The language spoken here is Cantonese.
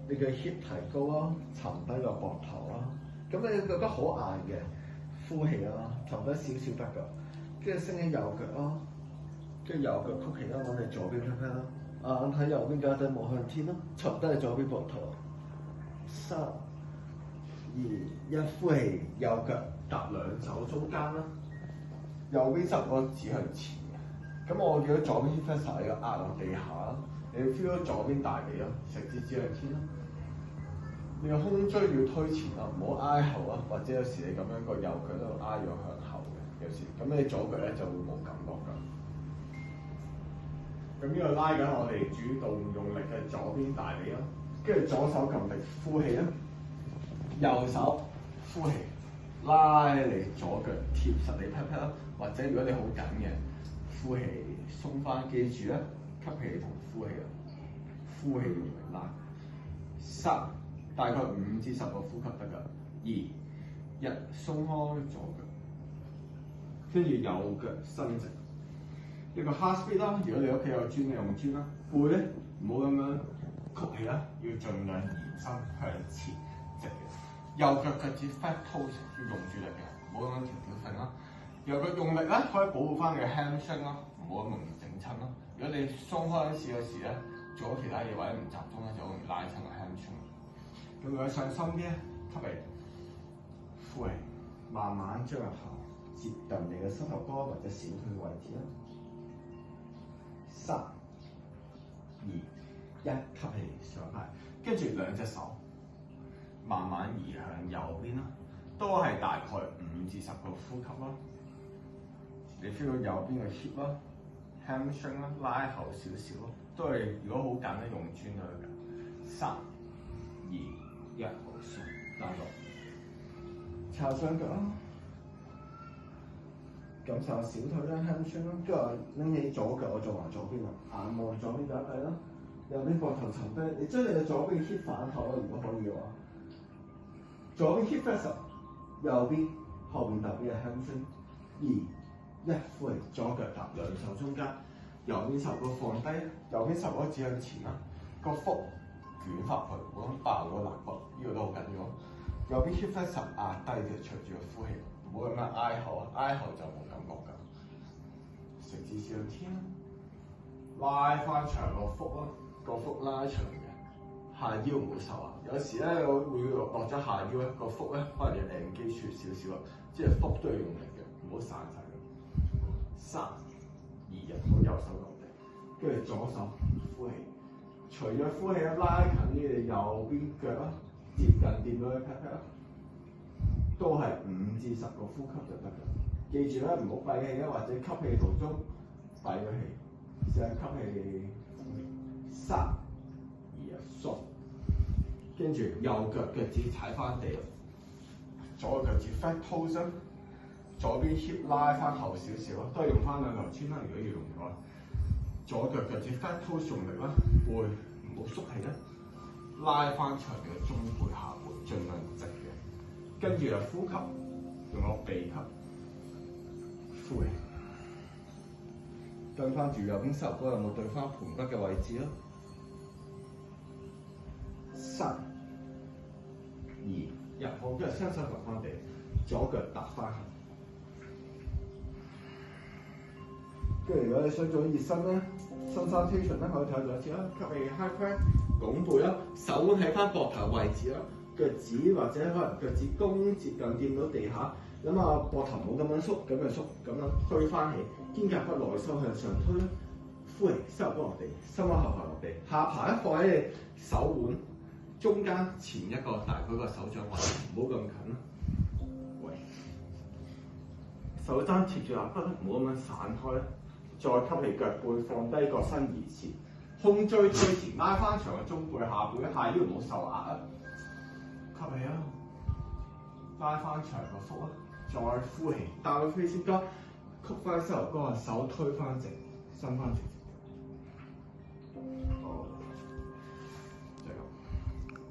你嘅 hip 提高啦，沉低個膊頭啦。咁你覺得好硬嘅，呼氣啦，沉低少少得㗎。跟住升起右腳啦，跟住右腳曲起啦，揾你左邊 pat pat 啦，眼睇右邊腳底望向天啦，沉低你左邊膊頭。3、2、1，呼氣，右腳搭兩手中間啦，右邊手個指向前嘅。咁我見到左邊 hip flexor 你個壓落地下啦，你 feel 到左邊大髀啦，食指指向天啦。你個胸椎要推前啦，唔好挨後啊，或者有時你咁樣個右腳都挨咗向後嘅，有時咁你左腳咧就會冇感覺㗎。咁呢個拉緊我哋主動用力嘅左邊大髀啦，跟住左手撳力呼氣啦，右手呼氣，拉你左腳貼實你 pat pat 啦，或者如果你好緊嘅，呼氣鬆翻，記住啦，吸氣同呼氣啊，呼氣用力拉，3。大概5至10個呼吸得㗎。2、1，鬆開左腳，跟住右腳伸直。一個 hard speed 啦，如果你屋企有磚，你用磚啦。背咧唔好咁樣曲起啦，要盡量延伸向前直嘅。右腳腳趾 flat toes 要用住力嘅，唔好咁樣條條揈啦。右腳用力咧可以保護翻你嘅 hamstring 啦，唔好咁容易整親啦。如果你鬆開試嗰時咧，做咗其他嘢或者唔集中咧，就好容易拉親個 hamstring。咁如果上深啲咧，吸氣，呼氣，慢慢將個頭接近你嘅膝頭哥或者小腿位置啦。3、2、1，吸氣上排，跟住兩隻手慢慢移向右邊啦，都係大概5至10個呼吸啦。你 feel 到右邊嘅 hip 啦、hamstring 啦，拉後少少咯，都係如果好緊咧，用磚去嘅。3、2、1，好鬆，拉落，撐雙腳啦，感受下小腿啦、hamstring 啦，跟住拎起左腳，我做埋左邊啦，眼望左邊腳底啦，右邊膊頭沉低，你將你嘅左邊 hip 反後啦，如果可以嘅話，左邊 hip flexor， 右邊後邊特別係 hamstring。2、1，呼氣，左腳踏兩手中間，右邊手骨放低，右邊手骨指向前啦，個腹捲翻去，唔好爆咗肋骨，呢個都好緊要。右邊 hip flexor 壓低嘅，隨住個呼氣，唔好咁樣挨後啊，挨後就冇感覺㗎。食指指向天，拉翻長個腹啦，個腹拉長嘅，下腰唔好受啊。有時咧我會落咗下腰咧，個腹咧可能要擰機處少少啊，即係腹都要用力嘅，唔好散晒佢。3、2、1，好，右手落地，跟住左手呼氣。除咗呼氣拉近啲你右邊腳啦，接近掂到你 pat pat 啦，都係5至10個呼吸就得㗎。記住咧，唔好閉氣啊，或者吸氣途中閉咗氣，試下吸氣呼氣。3、2、1，鬆，跟住右腳腳趾踩翻地，左腳趾 flat toes， 左邊 hip 拉翻後少少啦，都係用翻兩頭穿啦。如果要用嘅話。左腳腳趾 flat toes 用力啦，背唔好縮氣啦，拉翻長嘅中背下背，盡量直嘅。跟住就呼吸，用個鼻吸，呼氣。跟翻住右邊膝頭哥有冇對翻盤骨嘅位置咯？3、2、1，好，跟住雙手落翻地，左腳踏翻行。跟住如果你想做熱身咧，伸伸 tension 咧，可以睇兩次啦。吸氣 high plank， 拱背啦，手腕喺翻膊頭位置啦，腳趾或者可能腳趾公接近掂到地下，咁啊膊頭冇咁樣縮，咁樣縮，咁樣推翻起，肩胛骨內收向上推啦。呼氣，膝頭哥落地，心口後排落地，下巴咧放喺你手腕中間前一個大概個手掌位，唔好咁近啦。喂，手踭貼住肋骨，唔好咁樣散開。再吸氣，腳背放低，個身移前，胸椎推前，拉翻長個中背下背，下腰唔好受壓啊！吸氣啊，拉翻長個腹啊，再呼氣，大個 facing 曲翻膝頭哥，手推翻直，伸翻直。